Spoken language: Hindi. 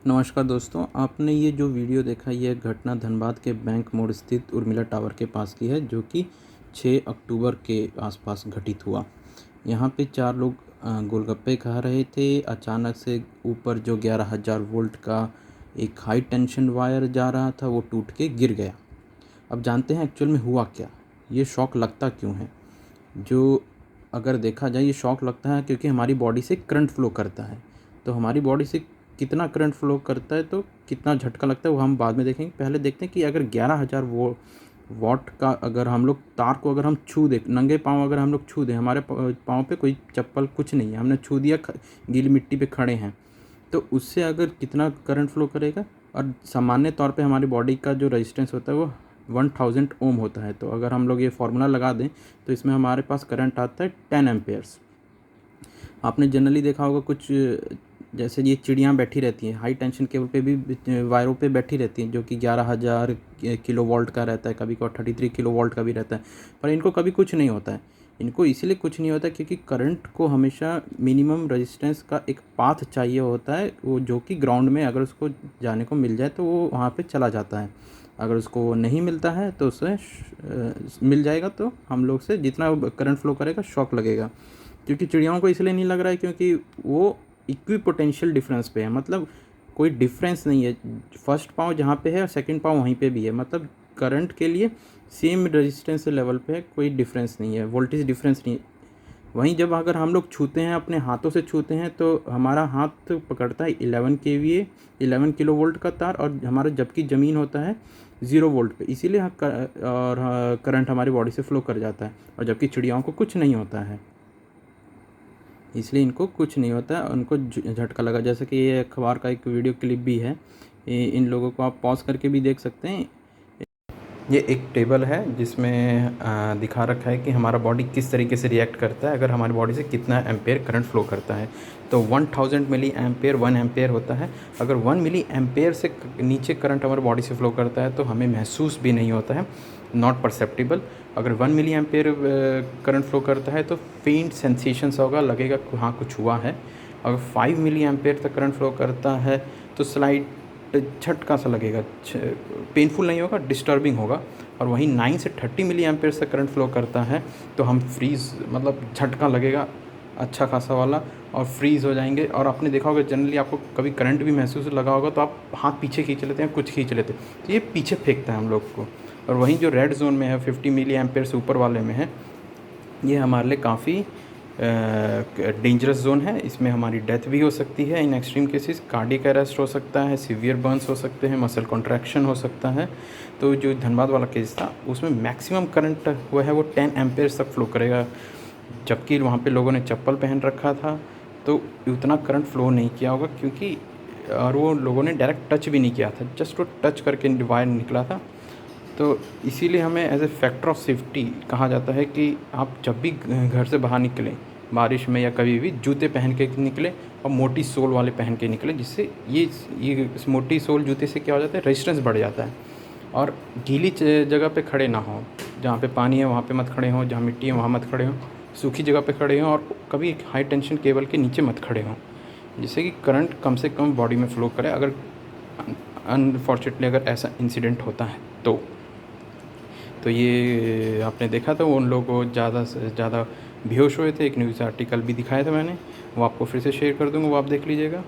नमस्कार दोस्तों, आपने ये जो वीडियो देखा ये घटना धनबाद के बैंक मोड़ स्थित उर्मिला टावर के पास की है, जो कि 6 अक्टूबर के आसपास घटित हुआ। यहाँ पे 4 लोग गोलगप्पे खा रहे थे। अचानक से ऊपर जो 11,000 वोल्ट का एक हाई टेंशन वायर जा रहा था वो टूट के गिर गया। अब जानते हैं एक्चुअल में हुआ क्या, ये शॉक लगता क्यों है। जो अगर देखा जाए ये शॉक लगता है क्योंकि हमारी बॉडी से करंट फ्लो करता है। तो हमारी बॉडी से कितना करंट फ्लो करता है तो कितना झटका लगता है वो हम बाद में देखेंगे। पहले देखते हैं कि अगर 11,000 वॉट का अगर हम लोग तार को अगर हम छू दें, नंगे पाँव अगर हम लोग छू दें, हमारे पाँव पे कोई चप्पल कुछ नहीं है, हमने छू दिया, गीली मिट्टी पे खड़े हैं, तो उससे अगर कितना करंट फ्लो करेगा। और सामान्य तौर पे हमारी बॉडी का जो रेजिस्टेंस होता है वो 1000 ओम होता है। तो अगर हम लोग ये फार्मूला लगा दें तो इसमें हमारे पास करंट आता है 10 एम्पेयर्स। आपने जनरली देखा होगा कुछ जैसे ये चिड़ियाँ बैठी रहती हैं हाई टेंशन केबल पे भी, वायरों पे बैठी रहती हैं, जो कि 11,000 किलो वोल्ट का रहता है, कभी कभी 33 किलो वोल्ट का भी रहता है, पर इनको कभी कुछ नहीं होता है। इनको इसीलिए कुछ नहीं होता क्योंकि करंट को हमेशा मिनिमम रेजिस्टेंस का एक पाथ चाहिए होता है, वो जो कि ग्राउंड में अगर उसको जाने को मिल जाए तो वो वहाँ पे चला जाता है। अगर उसको नहीं मिलता है तो उसे मिल जाएगा तो हम लोग से जितना करंट फ्लो करेगा शॉक लगेगा। क्योंकि चिड़ियाओं को इसलिए नहीं लग रहा है क्योंकि वो इक्वी पोटेंशियल डिफरेंस पे है, मतलब कोई डिफरेंस नहीं है। फर्स्ट पाँव जहाँ पे है और सेकंड पाँव वहीं पे भी है, मतलब करंट के लिए सेम रेजिस्टेंस लेवल पे है, कोई डिफरेंस नहीं है, वोल्टेज डिफरेंस नहीं है। वहीं जब अगर हम लोग छूते हैं, अपने हाथों से छूते हैं, तो हमारा हाथ पकड़ता है 11 केवीए 11 किलो वोल्ट का तार, और हमारा जबकि ज़मीन होता है 0 वोल्ट पे, इसीलिए करंट हमारी बॉडी से फ्लो कर जाता है। और जबकि चिड़ियाओं को कुछ नहीं होता है, इसलिए इनको कुछ नहीं होता है, उनको झटका लगा। जैसे कि ये अखबार का एक वीडियो क्लिप भी है, इन लोगों को आप पॉज करके भी देख सकते हैं। ये एक टेबल है जिसमें दिखा रखा है कि हमारा बॉडी किस तरीके से रिएक्ट करता है अगर हमारी बॉडी से कितना एम्पेयर करंट फ्लो करता है। तो 1000 मिली एम्पेयर 1 एम्पेयर होता है। अगर 1 मिली एम्पेयर से नीचे करंट हमारी बॉडी से फ्लो करता है तो हमें महसूस भी नहीं होता है, नॉट परसेप्टिबल। अगर 1 मिली एम्पेयर करंट फ्लो करता है तो फेंट सेंसेशंस होगा, लगेगा हाँ कुछ हुआ है। अगर 5 मिली एम्पेयर तक करंट फ्लो करता है तो स्लाइड झटका सा लगेगा, पेनफुल नहीं होगा, डिस्टर्बिंग होगा। और वहीं 9 से 30 मिली एम्पेयर से करंट फ्लो करता है तो हम फ्रीज़, मतलब झटका लगेगा अच्छा खासा वाला, और फ्रीज़ हो जाएंगे। और आपने देखा होगा जनरली आपको कभी करंट भी महसूस लगा होगा तो आप हाथ पीछे खींच लेते हैं, कुछ खींच लेते हैं, तो ये पीछे फेंकता है हम लोग को। और वहीं जो रेड जोन में है 50 मिली एम्पेयर से ऊपर वाले में है, ये हमारे लिए काफ़ी डेंजरस जोन है। इसमें हमारी डेथ भी हो सकती है in extreme cases, cardiac arrest हो सकता है, सीवियर बर्न्स हो सकते हैं, मसल कॉन्ट्रैक्शन हो सकता है। तो जो धनबाद वाला केस था उसमें मैक्सिमम करंट हुआ है वो 10 एम्पेयर तक फ्लो करेगा, जबकि वहाँ पे लोगों ने चप्पल पहन रखा था तो उतना करंट फ्लो नहीं किया होगा, क्योंकि और वो लोगों ने डायरेक्ट टच भी नहीं किया था, जस्ट वो टच करके वायर निकला था। तो इसीलिए हमें as a factor of safety कहा जाता है कि आप जब भी घर से बाहर निकलें बारिश में या कभी भी, जूते पहन के निकलें और मोटी सोल वाले पहन के निकलें, जिससे ये मोटी सोल जूते से क्या हो जाता है, रेजिस्टेंस बढ़ जाता है। और गीली जगह पे खड़े ना हों, जहाँ पे पानी है वहाँ पे मत खड़े हों, जहाँ मिट्टी है वहाँ मत खड़े हों, सूखी जगह पे खड़े हों, और कभी हाई टेंशन केबल के नीचे मत खड़े हों, जिससे कि करंट कम से कम बॉडी में फ्लो करे, अगर अनफॉर्चुनेटली अगर ऐसा इंसिडेंट होता है तो ये आपने देखा था उन लोगों को ज़्यादा से ज़्यादा बेहोश हुए थे। एक न्यूज़ आर्टिकल भी दिखाया था मैंने, वो आपको फिर से शेयर कर दूँगा, वो आप देख लीजिएगा।